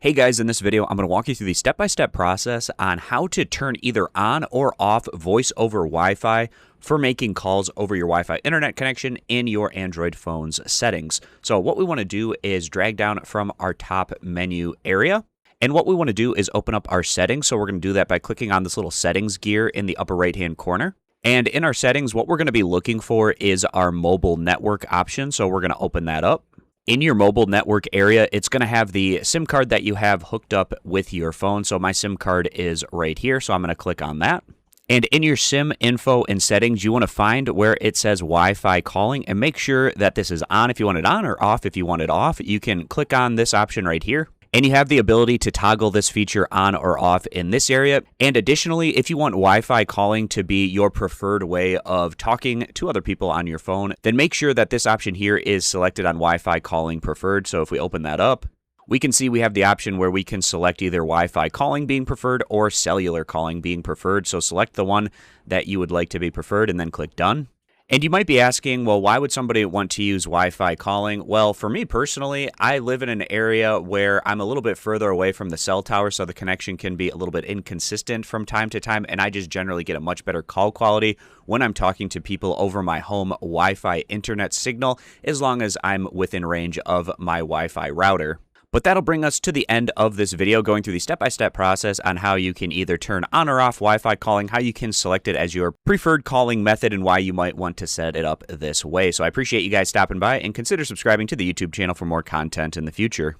Hey guys, in this video, I'm going to walk you through the step-by-step process on how to turn either on or off voice over Wi-Fi for making calls over your Wi-Fi internet connection in your Android phone's settings. So what we want to do is drag down from our top menu area. And what we want to do is open up our settings. So we're going to do that by clicking on this little settings gear in the upper right-hand corner. And in our settings, what we're going to be looking for is our mobile network option. So we're going to open that up. In your mobile network area, it's going to have the SIM card that you have hooked up with your phone. So my SIM card is right here. So I'm going to click on that. And in your SIM info and settings, you want to find where it says Wi-Fi calling and make sure that this is on if you want it on or off if you want it off. You can click on this option right here. And you have the ability to toggle this feature on or off in this area. And additionally, if you want Wi-Fi calling to be your preferred way of talking to other people on your phone, then make sure that this option here is selected on Wi-Fi calling preferred. So if we open that up, we can see we have the option where we can select either Wi-Fi calling being preferred or cellular calling being preferred. So select the one that you would like to be preferred and then click done. And you might be asking, well, why would somebody want to use Wi-Fi calling? Well, for me personally, I live in an area where I'm a little bit further away from the cell tower, so the connection can be a little bit inconsistent from time to time, and I just generally get a much better call quality when I'm talking to people over my home Wi-Fi internet signal, as long as I'm within range of my Wi-Fi router. But that'll bring us to the end of this video, going through the step-by-step process on how you can either turn on or off Wi-Fi calling, how you can select it as your preferred calling method, and why you might want to set it up this way. So I appreciate you guys stopping by, and consider subscribing to the YouTube channel for more content in the future.